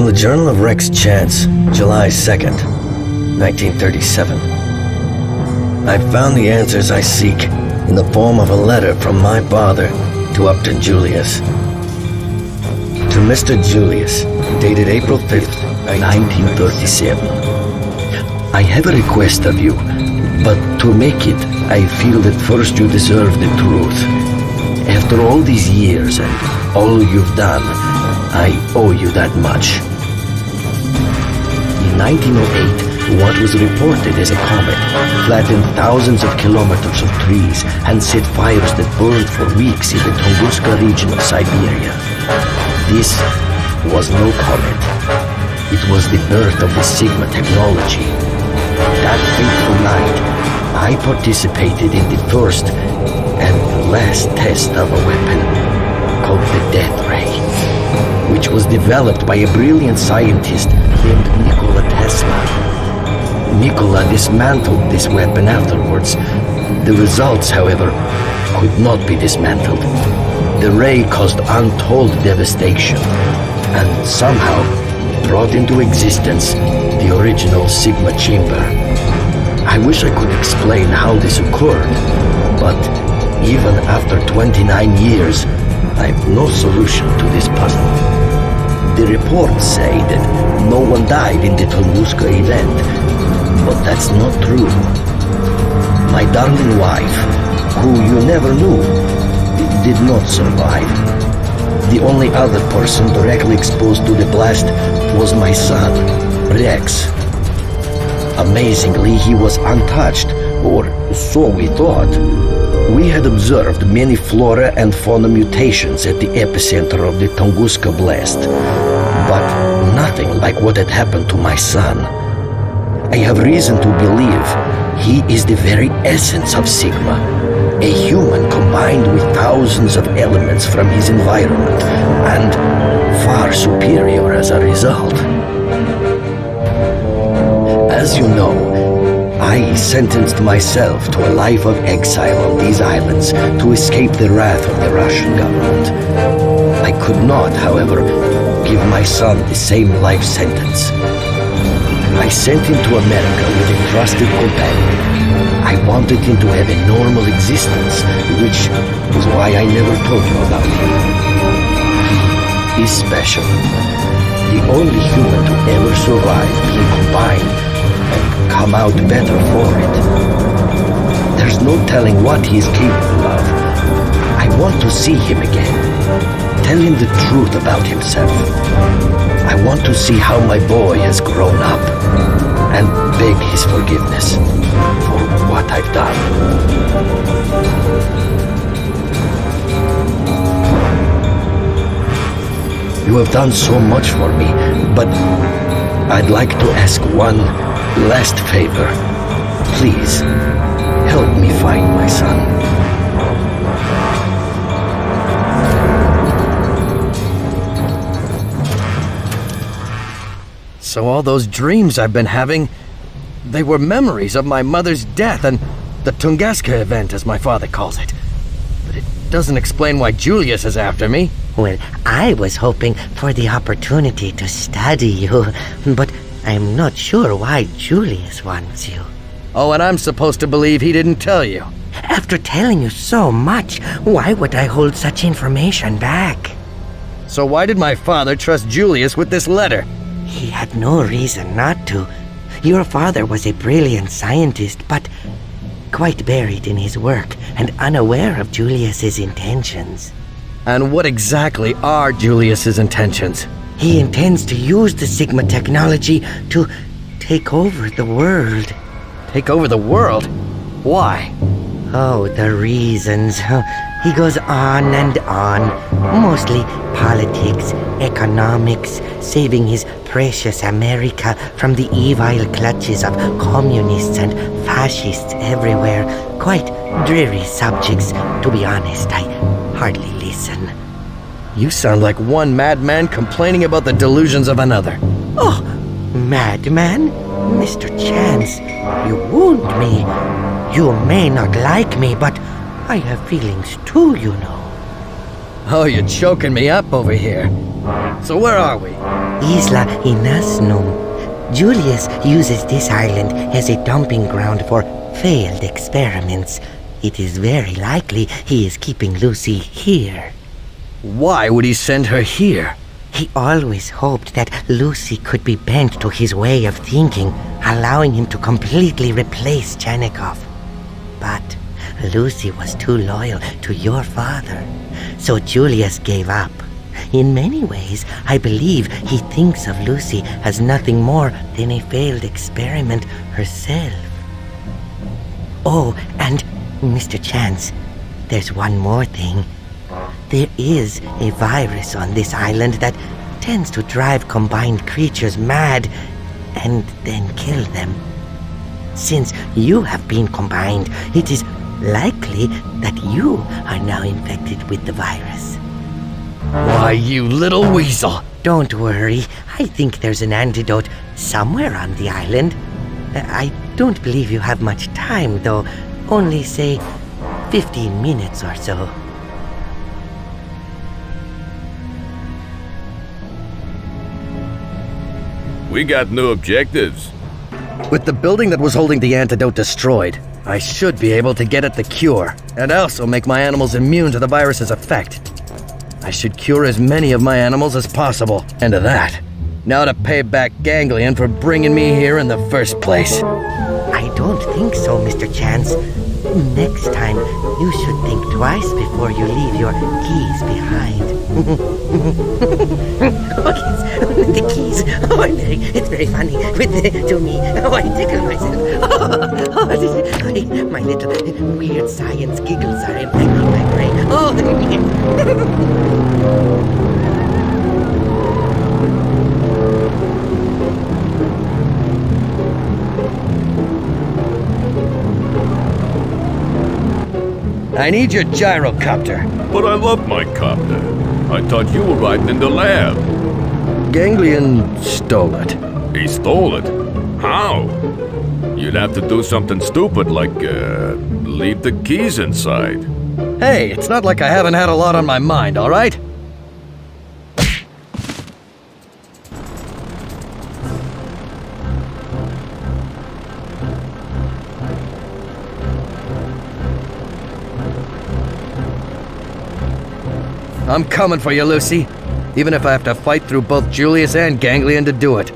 From the Journal of Rex Chance, July 2nd, 1937. I found the answers I seek in the form of a letter from my father to Upton Julius. To Mr. Julius, dated April 5th, 1937. I have a request of you, but to make it, I feel that first you deserve the truth. After all these years and all you've done, I owe you that much. In 1908, what was reported as a comet flattened thousands of kilometers of trees and set fires that burned for weeks in the Tunguska region of Siberia. This was no comet. It was the birth of the Sigma technology. That fateful night, I participated in the first and last test of a weapon called the Death Ray, which was developed by a brilliant scientist named Nikola Tesla. Nikola dismantled this weapon afterwards. The results, however, could not be dismantled. The ray caused untold devastation and somehow brought into existence the original Sigma chamber. I wish I could explain how this occurred, but even after 29 years, I have no solution to this puzzle. The reports say that no one died in the Tunguska event, but that's not true. My darling wife, who you never knew, did not survive. The only other person directly exposed to the blast was my son, Rex. Amazingly, he was untouched, or so we thought. We had observed many flora and fauna mutations at the epicenter of the Tunguska blast, but nothing like what had happened to my son. I have reason to believe he is the very essence of Sigma, a human combined with thousands of elements from his environment, and far superior as a result. As you know, I sentenced myself to a life of exile on these islands to escape the wrath of the Russian government. I could not, however, give my son the same life sentence. I sent him to America with a trusted companion. I wanted him to have a normal existence, which was why I never told you about him. He is special. The only human to ever survive being combined and come out better for it. There's no telling what he is capable of. I want to see him again. Tell him the truth about himself. I want to see how my boy has grown up and beg his forgiveness for what I've done. You have done so much for me, but I'd like to ask one last favor. Please, help me find my son. So all those dreams I've been having, they were memories of my mother's death and the Tunguska event, as my father calls it. But it doesn't explain why Julius is after me. Well, I was hoping for the opportunity to study you, but I'm not sure why Julius wants you. Oh, and I'm supposed to believe he didn't tell you. After telling you so much, why would I hold such information back? So why did my father trust Julius with this letter? He had no reason not to. Your father was a brilliant scientist, but quite buried in his work and unaware of Julius's intentions. And what exactly are Julius's intentions? He intends to use the Sigma technology to take over the world. Take over the world? Why? Oh, the reasons. He goes on and on. Mostly politics, economics, saving his precious America from the evil clutches of communists and fascists everywhere. Quite dreary subjects, to be honest. I hardly listen. You sound like one madman complaining about the delusions of another. Oh, madman? Mr. Chance, you wound me. You may not like me, but I have feelings too, you know. Oh, you're choking me up over here. So where are we? Isla Inasnum. Julius uses this island as a dumping ground for failed experiments. It is very likely he is keeping Lucy here. Why would he send her here? He always hoped that Lucy could be bent to his way of thinking, allowing him to completely replace Chenikov. But Lucy was too loyal to your father, so Julius gave up. In many ways, I believe he thinks of Lucy as nothing more than a failed experiment herself. Oh, and Mr. Chance, there's one more thing. There is a virus on this island that tends to drive combined creatures mad and then kill them. Since you have been combined, it is likely that you are now infected with the virus. Why, you little weasel. Don't worry, I think there's an antidote somewhere on the island. I don't believe you have much time, though. Only, say, 15 minutes or so. We got new objectives. With the building that was holding the antidote destroyed, I should be able to get at the cure, and also make my animals immune to the virus's effect. I should cure as many of my animals as possible. And to that, now to pay back Ganglion for bringing me here in the first place. I don't think so, Mr. Chance. Next time, you should think twice before you leave your keys behind. Oh, yes, the keys. Oh, it's very funny to me. Oh, I tickle myself. My little weird science giggles are impacting my brain. Oh, I need your gyrocopter. But I love my copter. I thought you were riding in the lab. Ganglion stole it. He stole it? How? You'd have to do something stupid like, leave the keys inside. Hey, it's not like I haven't had a lot on my mind, all right? I'm coming for you, Lucy. Even if I have to fight through both Julius and Ganglion to do it.